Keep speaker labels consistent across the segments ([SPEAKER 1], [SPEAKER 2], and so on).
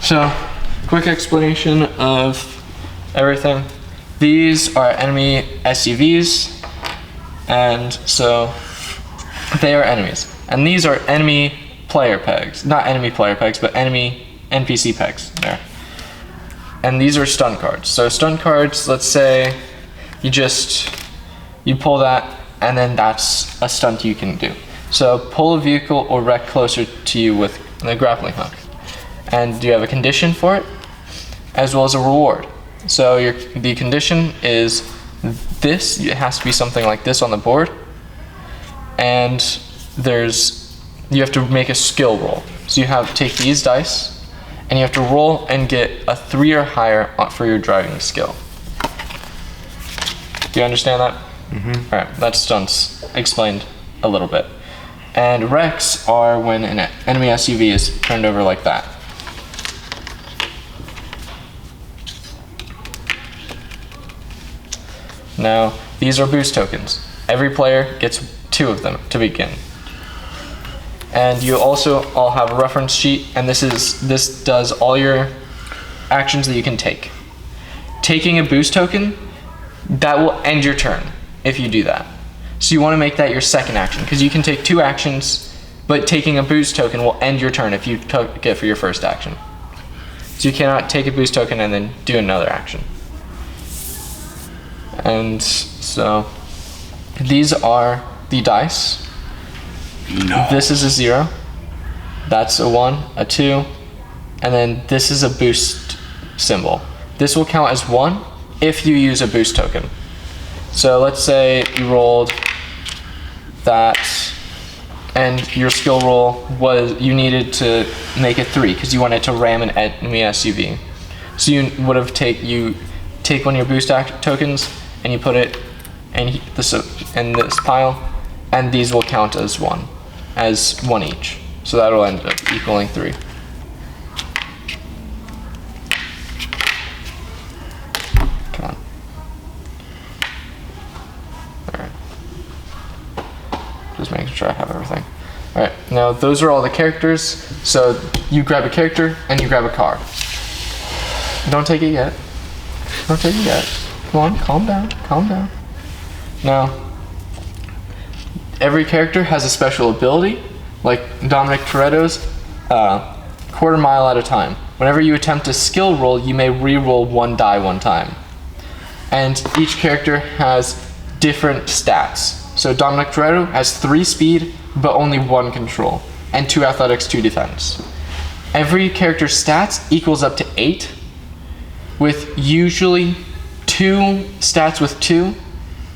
[SPEAKER 1] So, quick explanation of everything. These are enemy SCVs, and so they are enemies. And these are enemy player pegs. Not enemy player pegs, but enemy NPC pegs there. And these are stun cards. So stun cards, let's say you pull that, and then that's a stunt you can do. So pull a vehicle or wreck closer to you with the grappling hook. And you have a condition for it, as well as a reward. So the condition is this. It has to be something like this on the board. And you have to make a skill roll. So you have to take these dice, and you have to roll and get a 3 or higher for your driving skill. Do you understand that?
[SPEAKER 2] Mm-hmm.
[SPEAKER 1] All right, that's stunts explained a little bit. And wrecks are when an enemy SUV is turned over like that. Now, these are boost tokens. Every player gets 2 of them to begin. And you also all have a reference sheet, and this does all your actions that you can take. Taking a boost token, that will end your turn if you do that. So you want to make that your second action, because you can take 2 actions, but taking a boost token will end your turn if you took it for your first action. So you cannot take a boost token and then do another action. And so these are the dice.
[SPEAKER 2] No.
[SPEAKER 1] This is a 0. That's a 1, a 2, and then this is a boost symbol. This will count as 1 if you use a boost token. So let's say you rolled that, and your skill roll was you needed to make a 3 because you wanted to ram an enemy SUV. So you would have take one of your boost tokens and you put it in this pile, and these will count as 1 each. So that'll end up equaling 3. Come on. Alright. Just making sure I have everything. Alright, now those are all the characters. So you grab a character and you grab a card. Don't take it yet. Don't take it yet. Come on, calm down, calm down. Now, every character has a special ability, like Dominic Toretto's, quarter mile at a time. Whenever you attempt a skill roll, you may re-roll 1 die 1 time. And each character has different stats. So Dominic Toretto has 3 speed, but only 1 control, and 2 athletics, 2 defense. Every character's stats equals up to 8, with usually 2 stats with 2,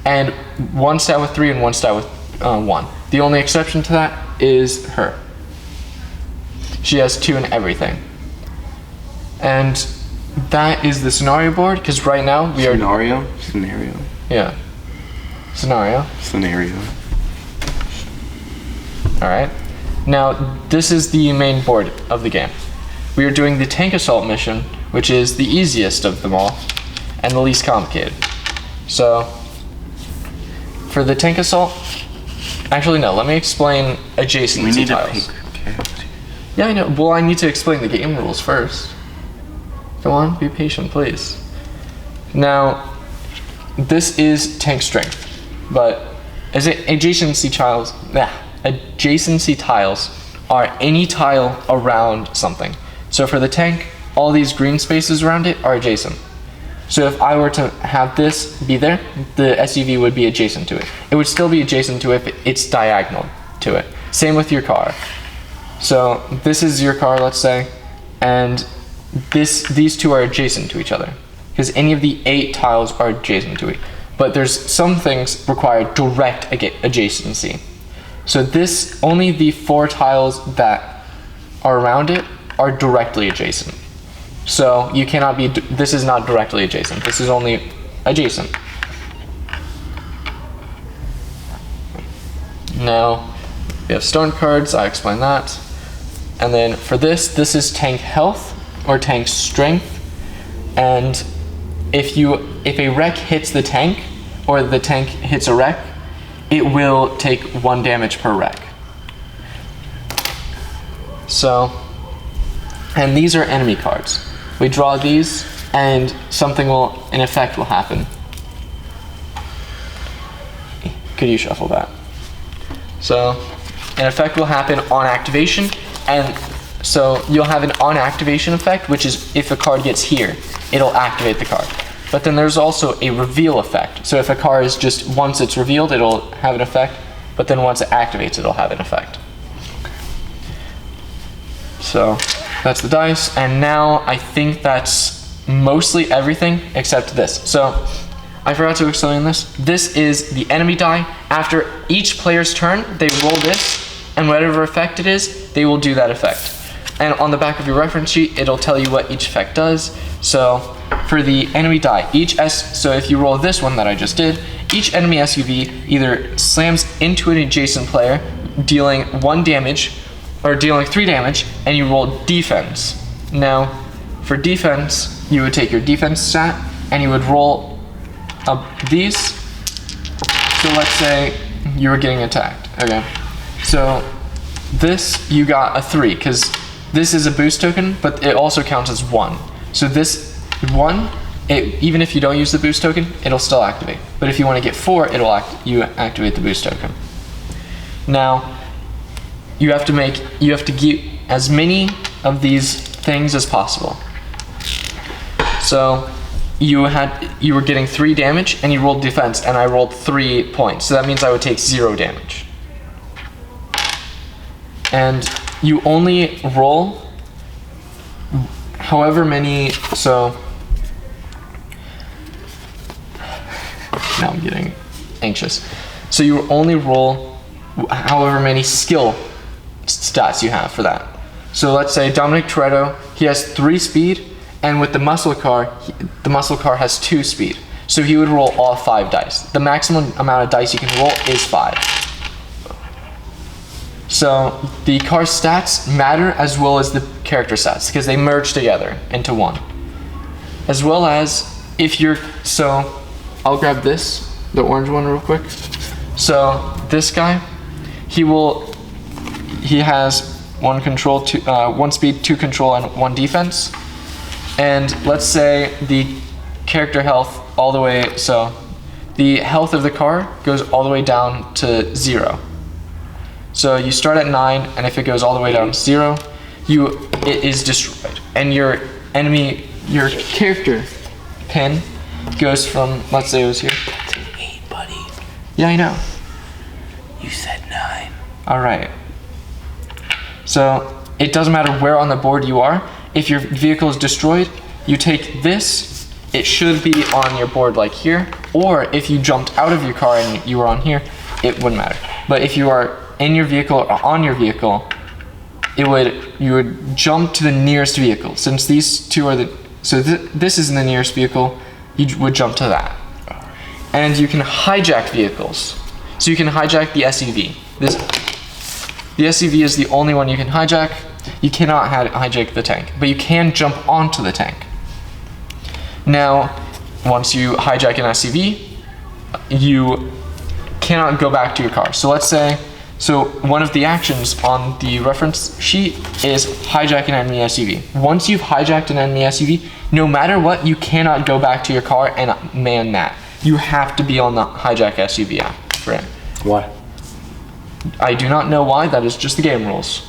[SPEAKER 1] and 1 stat with 3, and 1 stat with 1. The only exception to that is her. She has 2 in everything. And that is the scenario board, because right now we are...
[SPEAKER 2] Scenario.
[SPEAKER 1] Yeah. Scenario. Alright. Now, this is the main board of the game. We are doing the tank assault mission, which is the easiest of them all, and the least complicated. So, for the tank assault... Actually, no, let me explain adjacency tiles. Yeah, I know. Well, I need to explain the game rules first. Come on, be patient, please. Now, this is tank strength, but adjacency tiles are any tile around something. So for the tank, all these green spaces around it are adjacent. So if I were to have this be there, the SUV would be adjacent to it. It would still be adjacent to it if it's diagonal to it. Same with your car. So this is your car, let's say, and these 2 are adjacent to each other, because any of the 8 tiles are adjacent to it. But there's some things require direct adjacency. So only the 4 tiles that are around it are directly adjacent. So you cannot be, this is not directly adjacent. This is only adjacent. Now, we have stone cards, I explained that. And then for this is tank health or tank strength. And if a wreck hits the tank, or the tank hits a wreck, it will take 1 damage per wreck. So And these are enemy cards. We draw these, and an effect will happen. Could you shuffle that? So, an effect will happen on activation, and so you'll have an on activation effect, which is if a card gets here, it'll activate the card. But then there's also a reveal effect. So if a card is just, once it's revealed, it'll have an effect, but then once it activates, it'll have an effect. So that's the dice, and now I think that's mostly everything except this. So I forgot to explain this. This is the enemy die. After each player's turn, they roll this, and whatever effect it is, they will do that effect. And on the back of your reference sheet, it'll tell you what each effect does. So for the enemy die, so if you roll this one that I just did, each enemy SUV either slams into an adjacent player, dealing 1 damage, or dealing 3 damage, and you roll defense. Now, for defense, you would take your defense stat, and you would roll up these. So let's say you were getting attacked, okay? So this, you got a 3, because this is a boost token, but it also counts as 1. So this 1, even if you don't use the boost token, it'll still activate. But if you want to get 4, you activate the boost token. Now, you have to get as many of these things as possible. So you were getting 3 damage, and you rolled defense, and I rolled 3 points. So that means I would take 0 damage. And you only roll however many, so now I'm getting anxious. So you only roll however many skill stats you have for that. So let's say Dominic Toretto, he has 3 speed, and with the muscle car has 2 speed. So he would roll all 5 dice. The maximum amount of dice you can roll is 5. So the car stats matter as well as the character stats, because they merge together into one. As well as so I'll grab this, the orange one real quick. So this guy, he has 1 control, 1 speed, 2 control, and 1 defense. And let's say the character health all the way, so the health of the car goes all the way down to 0. So you start at 9, and if it goes all the way down to 0, it is destroyed. And your character pin goes from, let's say it was here.
[SPEAKER 2] That's an 8, buddy.
[SPEAKER 1] Yeah, I know.
[SPEAKER 2] You said 9.
[SPEAKER 1] All right. So it doesn't matter where on the board you are. If your vehicle is destroyed, you take this. It should be on your board like here. Or if you jumped out of your car and you were on here, it wouldn't matter. But if you are in your vehicle or on your vehicle, you would jump to the nearest vehicle. Since these two are this is the nearest vehicle, you would jump to that. And you can hijack vehicles. So you can hijack the SUV. The SUV is the only one you can hijack. You cannot hijack the tank, but you can jump onto the tank. Now, once you hijack an SUV, you cannot go back to your car. So let's say, one of the actions on the reference sheet is hijack an enemy SUV. Once you've hijacked an enemy SUV, no matter what, you cannot go back to your car and man that. You have to be on the hijack SUV app for it.
[SPEAKER 2] Why?
[SPEAKER 1] I do not know why, that is just the game rules.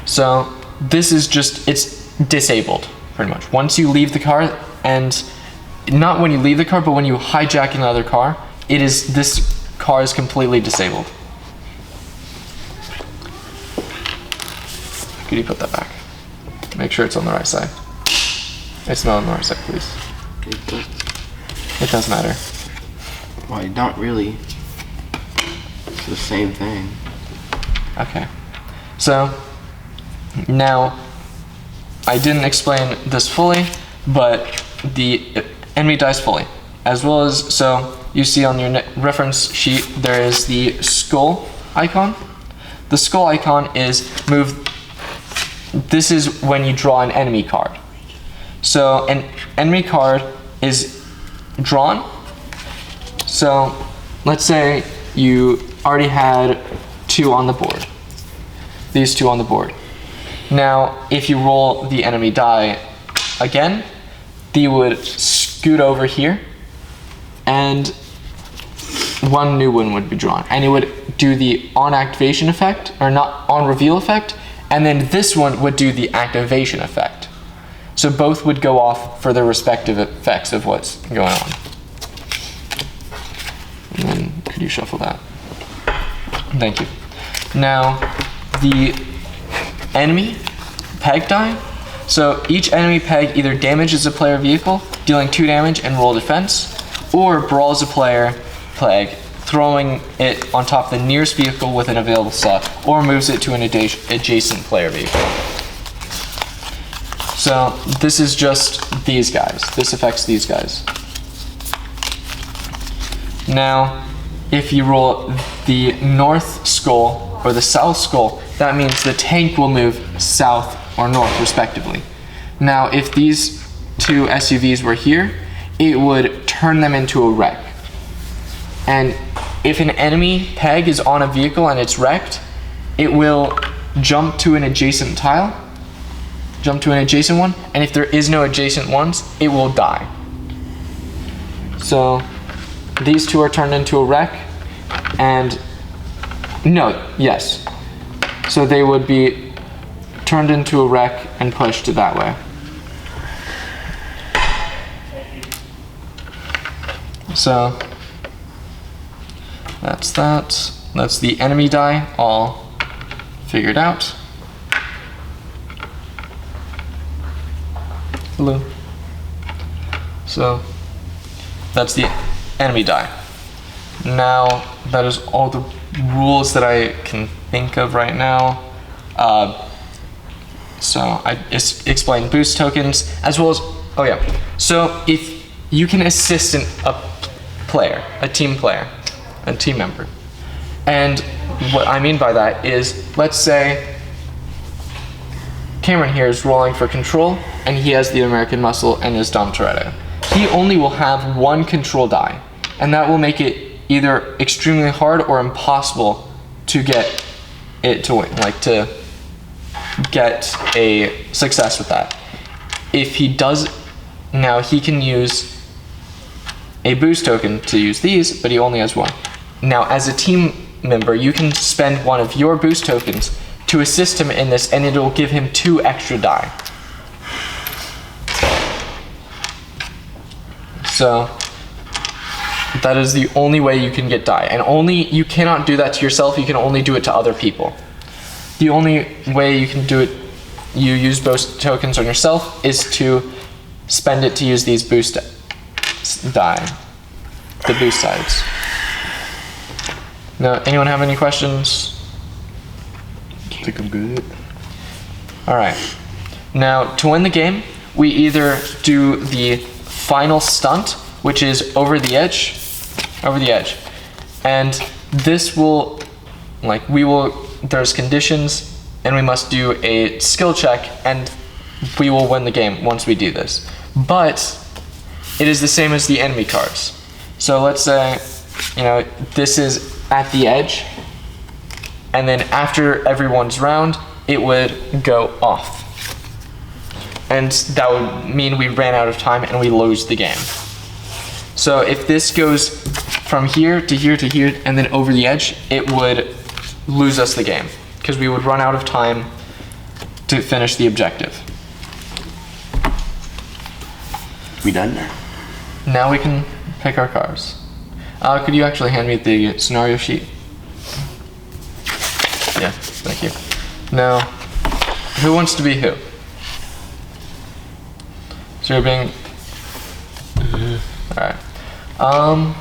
[SPEAKER 1] So this is it's disabled, pretty much. Once you leave the car, and not when you leave the car, but when you hijack another car, this car is completely disabled. Could you put that back? Make sure it's on the right side. It's not on the right side, please. It does matter.
[SPEAKER 2] Why, not really. It's the same thing.
[SPEAKER 1] Okay. So, now, I didn't explain this fully, but the enemy dies fully. As well as, so you see on your reference sheet, there is the skull icon. The skull icon is this is when you draw an enemy card. So an enemy card is drawn. So let's say you already had 2 on the board. These 2 on the board. Now, if you roll the enemy die again, they would scoot over here, and one new one would be drawn. And it would do the on activation effect, or not on reveal effect, and then this one would do the activation effect. So both would go off for their respective effects of what's going on. And then could you shuffle that? Thank you. Now, the enemy peg die. So each enemy peg either damages a player vehicle, dealing 2 damage and roll defense, or brawls a player peg, throwing it on top of the nearest vehicle with an available slot, or moves it to an adjacent player vehicle. So this is just these guys. This affects these guys. Now, if you roll the north skull or the south skull, that means the tank will move south or north respectively. Now, if these 2 SUVs were here, it would turn them into a wreck. And if an enemy peg is on a vehicle and it's wrecked, it will jump to an adjacent tile, jump to an adjacent one, and if there is no adjacent ones, it will die. So these 2 are turned into a wreck, and yes. So they would be turned into a wreck and pushed that way. So that's that. That's the enemy die all figured out. Hello. So that's the enemy die. Now that is all the rules that I can think of right now. So I explained boost tokens as well as, oh yeah. So if you can assist a player, a team member. And what I mean by that is, let's say Cameron here is rolling for control and he has the American Muscle and his Dom Toretto. He only will have 1 control die, and that will make it either extremely hard or impossible to get it to win, like to get a success with that. If he does, now he can use a boost token to use these, but he only has 1. Now, as a team member, you can spend 1 of your boost tokens to assist him in this, and it'll give him 2 extra die. So that is the only way you can get die, and you cannot do that to yourself. You can only do it to other people. The only way you can do it, you use boost tokens on yourself, is to spend it to use these boost die, the boost sides. Now, anyone have any questions?
[SPEAKER 2] I think I'm good.
[SPEAKER 1] All right. Now, to win the game, we either do the final stunt, which is over the edge, and this will, there's conditions, and we must do a skill check, and we will win the game once we do this. But it is the same as the enemy cars. So let's say, this is at the edge, and then after everyone's round, it would go off. And that would mean we ran out of time and we lose the game. So if this goes from here to here to here and then over the edge, it would lose us the game because we would run out of time to finish the objective.
[SPEAKER 2] We done there?
[SPEAKER 1] Now we can pick our cars. Could you actually hand me the scenario sheet? Yeah, thank you. Now, who wants to be who? So you're being... Alright. Owen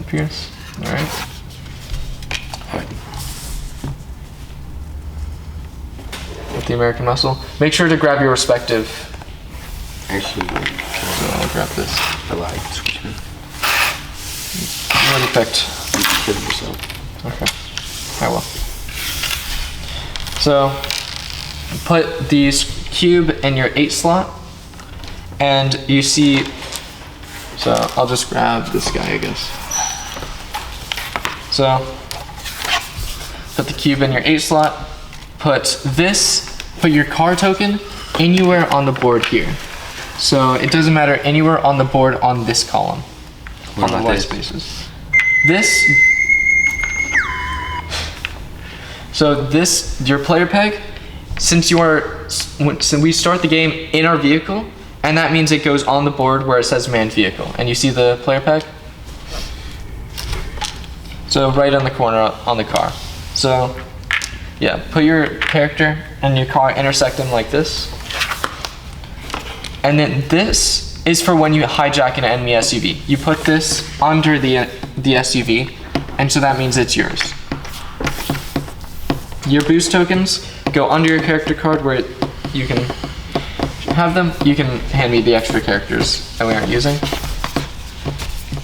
[SPEAKER 1] Pierce. Alright. With the American Muscle. Make sure to grab your respective...
[SPEAKER 2] Actually,
[SPEAKER 1] So I'll grab this.
[SPEAKER 2] I lied. Excuse me.
[SPEAKER 1] You already picked.
[SPEAKER 2] You can kill yourself.
[SPEAKER 1] Okay. I will. So, put these cube in your 8 slot, and you see, so I'll just grab this guy, I guess. So, put the cube in your 8 slot. Put your car token anywhere on the board here. So it doesn't matter anywhere on the board on this column.
[SPEAKER 2] What
[SPEAKER 1] on the
[SPEAKER 2] about
[SPEAKER 1] white
[SPEAKER 2] this?
[SPEAKER 1] spaces. This, your player peg, since we start the game in our vehicle, and that means it goes on the board where it says manned vehicle. And you see the player peg? So right on the corner on the car. So yeah, put your character and your car, intersect them like this. And then this is for when you hijack an enemy SUV. You put this under the SUV, and so that means it's yours. Your boost tokens go under your character card where you can have them. You can hand me the extra characters that we aren't using.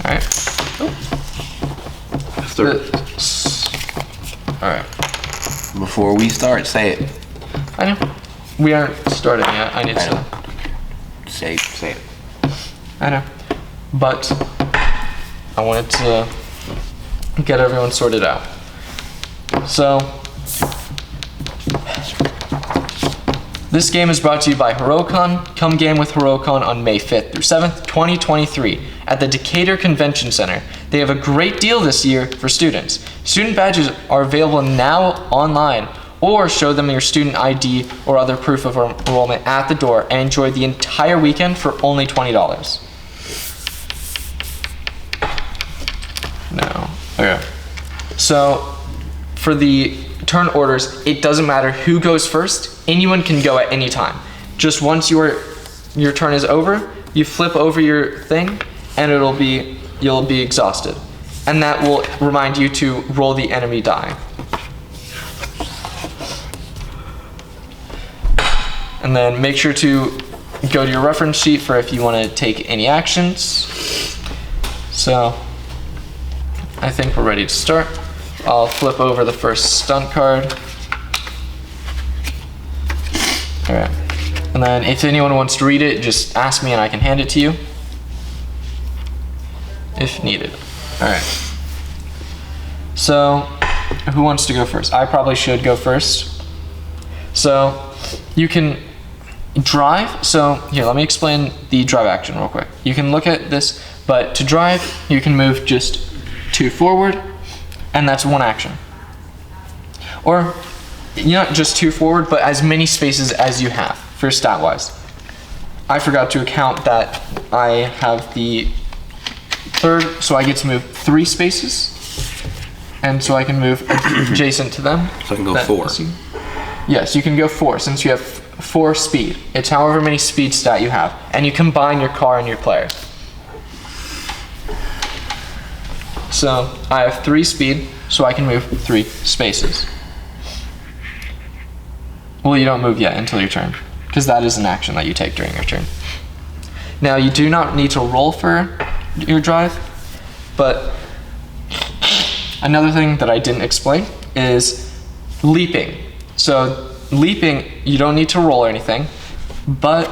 [SPEAKER 1] All right. All right.
[SPEAKER 2] Before we start, say it.
[SPEAKER 1] I know. We aren't starting yet. I need to.
[SPEAKER 2] Say it.
[SPEAKER 1] I know. But I wanted to get everyone sorted out. So this game is brought to you by HeroiCon. Come game with HeroiCon on May 5th through 7th, 2023 at the Decatur Convention Center. They have a great deal this year for students. Student badges are available now online, or show them your student ID or other proof of enrollment at the door and enjoy the entire weekend for only $20. No. Okay. So for the turn orders, it doesn't matter who goes first. Anyone can go at any time. Just once your turn is over, you flip over your thing and you'll be exhausted. And that will remind you to roll the enemy die. And then make sure to go to your reference sheet for if you want to take any actions. So I think we're ready to start. I'll flip over the first stunt card. All right. And then if anyone wants to read it, just ask me and I can hand it to you if needed. All right. So who wants to go first? I probably should go first. So you can drive. So here, let me explain the drive action real quick. You can look at this, but to drive, you can move just 2 forward, and that's 1 action. Or not just 2 forward, but as many spaces as you have for stat wise. I forgot to account that I have the 3rd, so I get to move 3 spaces. And so I can move adjacent to them.
[SPEAKER 2] So I can go 4.
[SPEAKER 1] Yes, you can go 4 since you have 4 speed. It's however many speed stat you have. And you combine your car and your player. So I have 3 speed, so I can move 3 spaces. Well, you don't move yet until your turn, because that is an action that you take during your turn. Now, you do not need to roll for your drive, but another thing that I didn't explain is leaping. So leaping, you don't need to roll or anything, but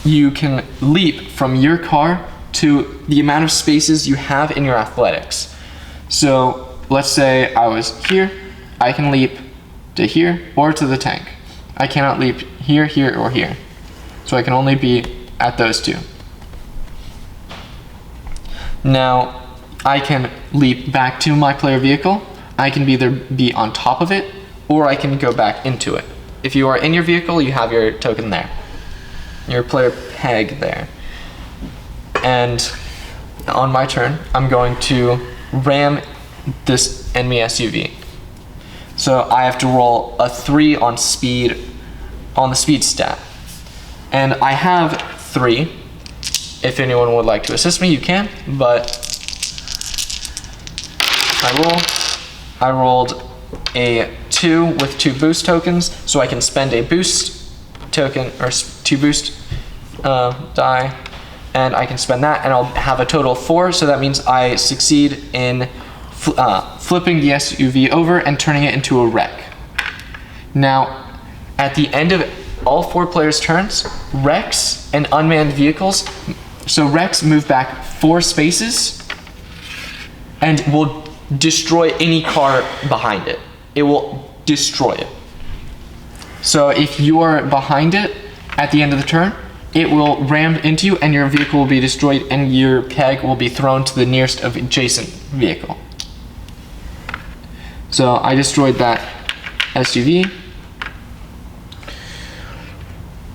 [SPEAKER 1] you can leap from your car to the amount of spaces you have in your athletics. So let's say I was here, I can leap to here or to the tank. I cannot leap here, here, or here. So I can only be at those 2. Now, I can leap back to my player vehicle. I can either be on top of it, or I can go back into it. If you are in your vehicle, you have your token there. Your player peg there. And on my turn, I'm going to ram this enemy SUV. So I have to roll a 3 on speed, on the speed stat. And I have 3. If anyone would like to assist me, you can, but I rolled a 2 with 2 boost tokens, so I can spend a boost token, or 2 boost die, and I can spend that, and I'll have a total of 4, so that means I succeed in flipping the SUV over and turning it into a wreck. Now, at the end of all 4 players' turns, wrecks and unmanned vehicles, so wrecks move back 4 spaces and will destroy any car behind it. it will destroy it. So if you are behind it at the end of the turn, it will ram into you and your vehicle will be destroyed and your peg will be thrown to the nearest of adjacent vehicle. So I destroyed that SUV.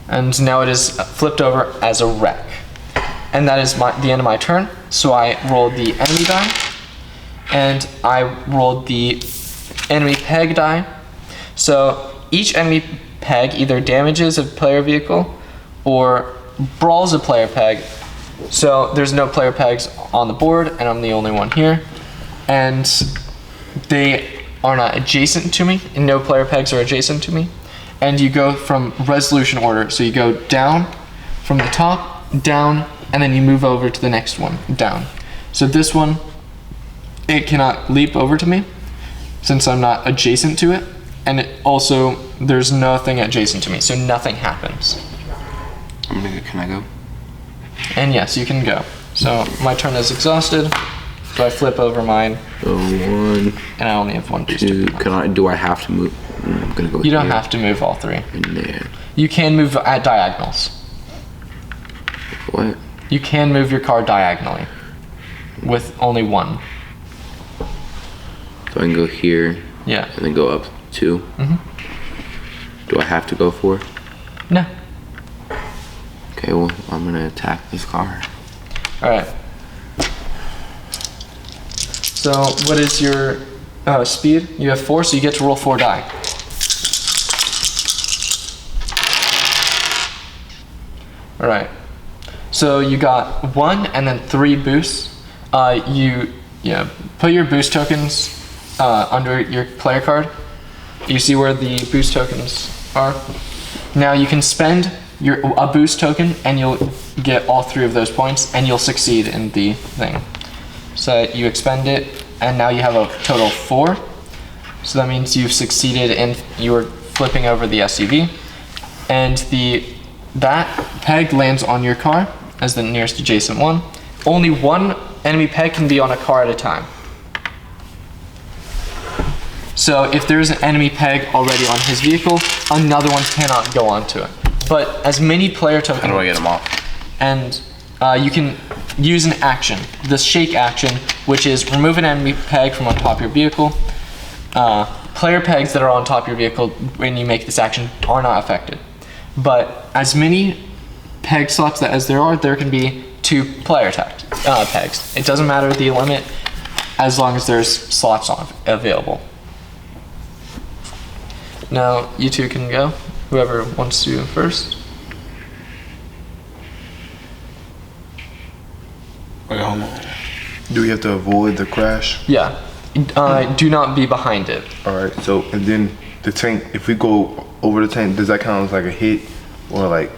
[SPEAKER 1] And now it is flipped over as a wreck. And that is the end of my turn. So I rolled the enemy die, and I rolled the enemy peg die. So each enemy peg either damages a player vehicle or brawls a player peg. So there's no player pegs on the board, and I'm the only one here. And they are not adjacent to me, and no player pegs are adjacent to me. And you go from resolution order. So you go down from the top, down, and then you move over to the next one, down. So this one, it cannot leap over to me since I'm not adjacent to it. And it also, there's nothing adjacent to me, so nothing happens.
[SPEAKER 2] Can I go?
[SPEAKER 1] And yes, you can go. So my turn is exhausted. So I flip over mine,
[SPEAKER 3] So 1,
[SPEAKER 1] and I only have one boost.
[SPEAKER 3] 2. Do I have to move? I'm gonna go.
[SPEAKER 1] You don't
[SPEAKER 3] here
[SPEAKER 1] have to move all three.
[SPEAKER 3] and there.
[SPEAKER 1] You can move at diagonals.
[SPEAKER 3] What?
[SPEAKER 1] You can move your car diagonally with only one.
[SPEAKER 3] So I can go here
[SPEAKER 1] Yeah.
[SPEAKER 3] and then go up 2. Do I have to go 4?
[SPEAKER 1] No.
[SPEAKER 3] Okay. Well, I'm gonna attack this car.
[SPEAKER 1] All right. So what is your speed? You have 4, so you get to roll 4 die. All right. So you got 1 and then 3 boosts. You put your boost tokens under your player card. You see where the boost tokens are. Now you can spend a boost token and you'll get all 3 of those points and you'll succeed in the thing. So you expend it and now you have a total of 4. So that means you've succeeded and you're flipping over the SUV. And that peg lands on your car as the nearest adjacent one. Only one enemy peg can be on a car at a time. So if there's an enemy peg already on his vehicle, another one cannot go onto it. But as many player tokens...
[SPEAKER 2] How do I get them off?
[SPEAKER 1] And you can use an action, the shake action, which is remove an enemy peg from on top of your vehicle. Player pegs that are on top of your vehicle when you make this action are not affected. But as many peg slots as there are, there can be 2 player pegs. It doesn't matter the limit as long as there's slots available. Now you 2 can go, whoever wants to first.
[SPEAKER 4] Wait, hold on. Do we have to avoid the crash?
[SPEAKER 1] Yeah, do not be behind it.
[SPEAKER 4] All right. So and then the tank. If we go over the tank, does that count as like a hit, or like?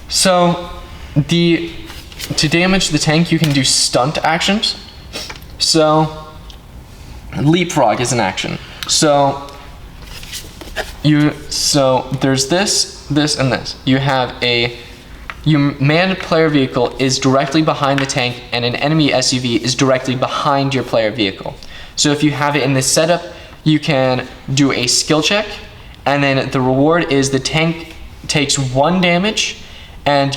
[SPEAKER 1] So to damage the tank, you can do stunt actions. So leapfrog is an action. So there's this, and this. You have your manned player vehicle is directly behind the tank and an enemy SUV is directly behind your player vehicle. So if you have it in this setup, you can do a skill check, and then the reward is the tank takes 1 damage and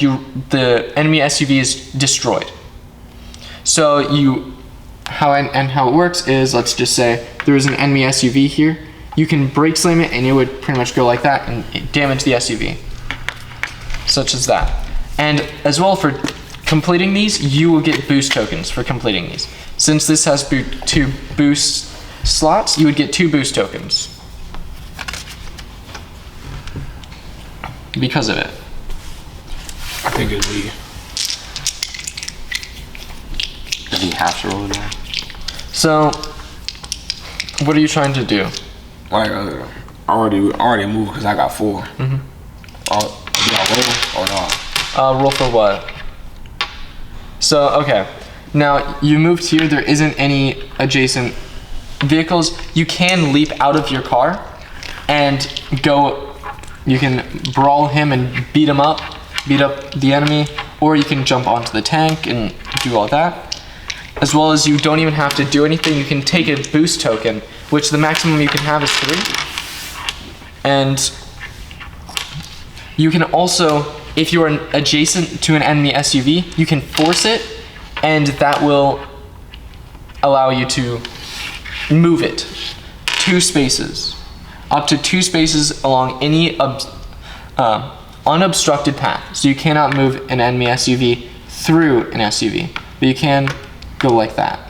[SPEAKER 1] the enemy SUV is destroyed. So how it works is, let's just say there's an enemy SUV here. You can brake slam it and it would pretty much go like that and damage the SUV. Such as that. And as well, for completing these, you will get boost tokens for completing these. Since this has 2 boost slots, you would get 2 boost tokens because of it.
[SPEAKER 4] I think it'd be.
[SPEAKER 2] Does he have to roll it down?
[SPEAKER 1] So, what are you trying to do?
[SPEAKER 4] Like, I already moved because I got 4. Mm-hmm. Do I roll or not?
[SPEAKER 1] Roll for what? So, okay. Now, you moved here, there isn't any adjacent vehicles. You can leap out of your car and go, you can brawl him and beat up the enemy, or you can jump onto the tank and do all that. As well as you don't even have to do anything, you can take a boost token, which the maximum you can have is 3. And you can also, if you are adjacent to an enemy SUV, you can force it, and that will allow you to move it 2 spaces, up to 2 spaces along any unobstructed path. So you cannot move an enemy SUV through an SUV, but you can go like that.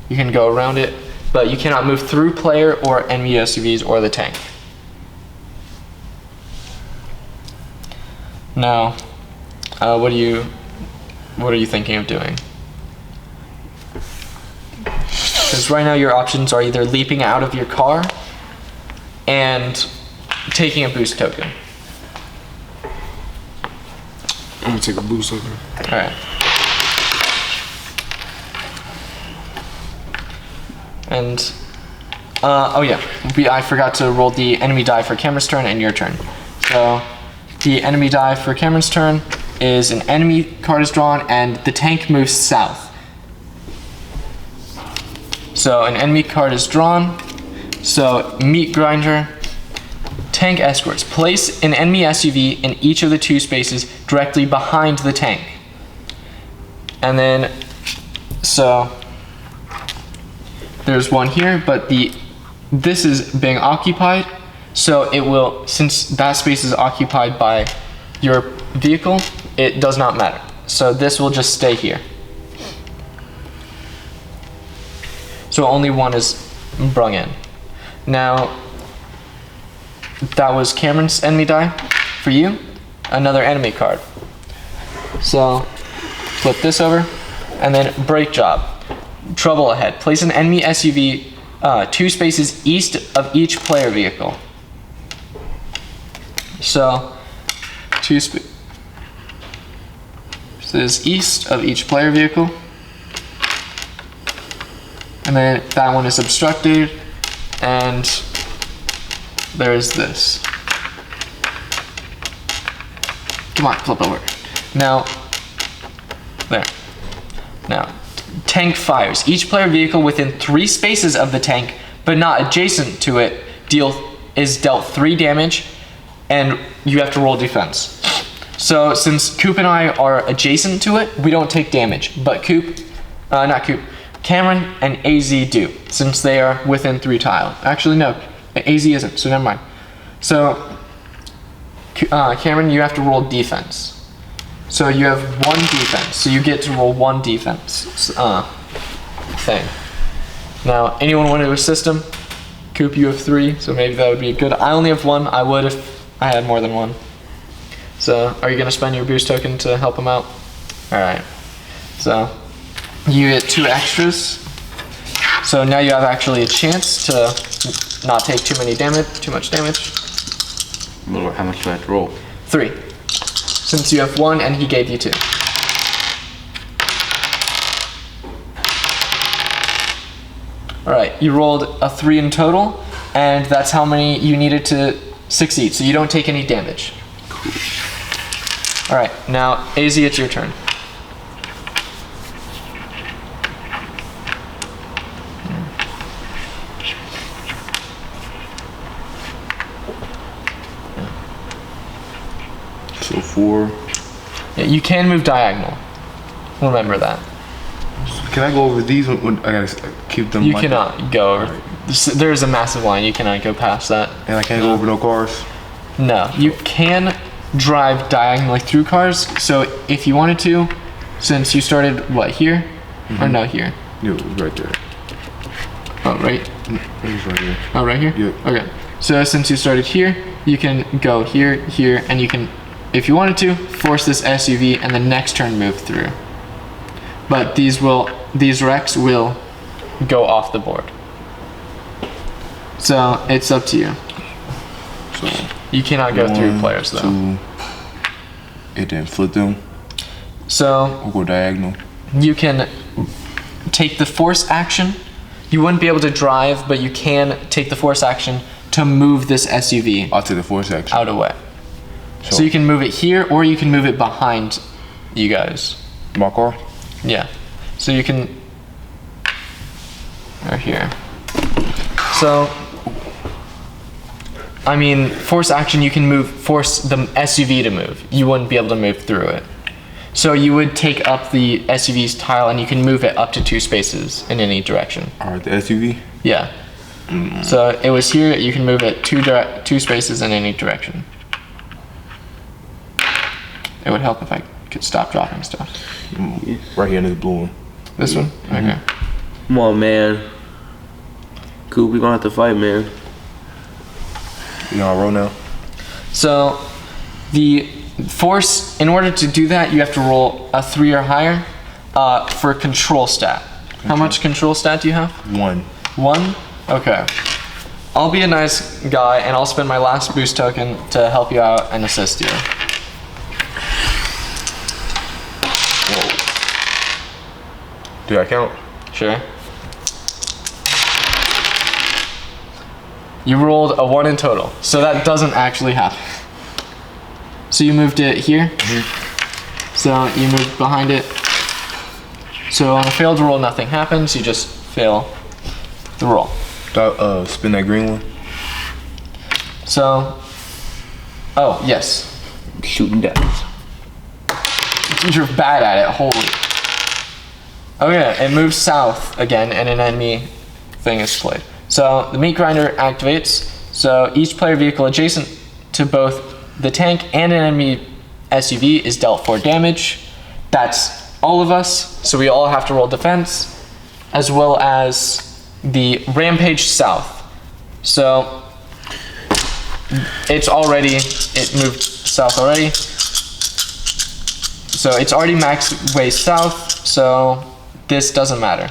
[SPEAKER 1] You can go around it, but you cannot move through player or enemy SUVs or the tank. Now, what are you thinking of doing? Because right now your options are either leaping out of your car and taking a boost token.
[SPEAKER 4] I'm gonna take a boost token.
[SPEAKER 1] All right. And, oh yeah, I forgot to roll the enemy die for Cameron's turn and your turn. So, the enemy die for Cameron's turn is an enemy card is drawn and the tank moves south. So, an enemy card is drawn. So, Meat Grinder, Tank Escorts. Place an enemy SUV in each of the 2 spaces directly behind the tank. And then, so, there's one here, but this is being occupied, so it will, since that space is occupied by your vehicle, it does not matter. So this will just stay here. So only one is brung in. Now, that was Cameron's enemy die. For you, another enemy card. So, flip this over, and then Brake Job. Trouble ahead. Place an enemy SUV 2 spaces east of each player vehicle. So, 2 spaces east of each player vehicle. And then that one is obstructed, and there's this. Come on, flip over. Now, there. Now, tank fires. Each player vehicle within 3 spaces of the tank, but not adjacent to it, is dealt 3 damage, and you have to roll defense. So since Coop and I are adjacent to it, we don't take damage, but Cameron and AZ do, since they are within 3 tile. Actually, no, AZ isn't, so never mind. So, Cameron, you have to roll defense. So you have 1 defense, so you get to roll 1 defense thing. Now, anyone want to assist him? Coop, you have 3, so maybe that would be good. I only have 1, I would if I had more than 1. So, are you going to spend your boost token to help him out? Alright, so you get 2 extras. So now you have actually a chance to not take too much damage.
[SPEAKER 3] How much do I have to roll?
[SPEAKER 1] 3. Since you have 1 and he gave you 2. Alright, you rolled a 3 in total, and that's how many you needed to succeed, so you don't take any damage. Alright, now AZ, it's your turn.
[SPEAKER 5] So 4.
[SPEAKER 1] Yeah, you can move diagonal. Remember that.
[SPEAKER 5] Can I go over these? When I gotta keep them.
[SPEAKER 1] You
[SPEAKER 5] like
[SPEAKER 1] cannot go over. There's a massive line. You cannot go past that.
[SPEAKER 5] And I can't go over no cars.
[SPEAKER 1] No, you can drive diagonally through cars. So if you wanted to, since you started what here, or no here?
[SPEAKER 5] Yeah, it was right there.
[SPEAKER 1] Oh, right.
[SPEAKER 5] It was right here.
[SPEAKER 1] Oh, right here.
[SPEAKER 5] Yeah.
[SPEAKER 1] Okay. So since you started here, you can go here, here, and you can, if you wanted to, force this SUV and the next turn move through. But these wrecks will go off the board. So it's up to you.
[SPEAKER 5] So
[SPEAKER 1] You cannot go through
[SPEAKER 5] 1,
[SPEAKER 1] players though.
[SPEAKER 5] 2, it then flip them
[SPEAKER 1] So
[SPEAKER 5] or go diagonal.
[SPEAKER 1] you can take the force action. You wouldn't be able to drive, but you can take the force action to move this SUV
[SPEAKER 5] I'll take the force action.
[SPEAKER 1] out of the way. So you can move it here, or you can move it behind you guys.
[SPEAKER 5] My car.
[SPEAKER 1] Yeah. So you can. or here. So, I mean, force action, you can force the SUV to move. You wouldn't be able to move through it. So you would take up the SUV's tile and you can move it up to 2 spaces in any direction.
[SPEAKER 5] Alright, the SUV.
[SPEAKER 1] Yeah. So it was here, you can move it 2 spaces in any direction. It would help if I could stop dropping stuff.
[SPEAKER 5] Right here in this blue one.
[SPEAKER 1] This one? Okay.
[SPEAKER 3] Come on, man. Coop, we gonna have to fight, man.
[SPEAKER 5] You on a roll now?
[SPEAKER 1] So the force, in order to do that, you have to roll a 3 or higher for control stat. How much control stat do you have?
[SPEAKER 5] 1.
[SPEAKER 1] 1? Okay. I'll be a nice guy and I'll spend my last boost token to help you out and assist you.
[SPEAKER 5] Do I count?
[SPEAKER 1] Sure. You rolled a 1 in total, so that doesn't actually happen. So you moved it here. So you moved behind it. So on a failed roll, nothing happens. You just fail the roll.
[SPEAKER 5] Do I spin that green one?
[SPEAKER 1] So, oh yes,
[SPEAKER 3] Shooting dice.
[SPEAKER 1] you're bad at it. Holy. Okay, it moves south again, and an enemy thing is played. So the meat grinder activates. So each player vehicle adjacent to both the tank and an enemy SUV is dealt 4 damage. That's all of us. So we all have to roll defense, as well as the rampage south. So it moved south already. So it's already max way south. So this doesn't matter,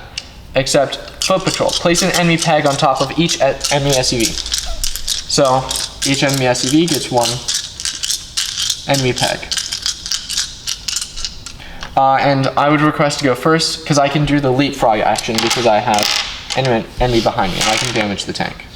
[SPEAKER 1] except foot patrol. Place an enemy peg on top of each enemy SUV. So each enemy SUV gets 1 enemy peg. And I would request to go first because I can do the leapfrog action because I have enemy behind me and I can damage the tank.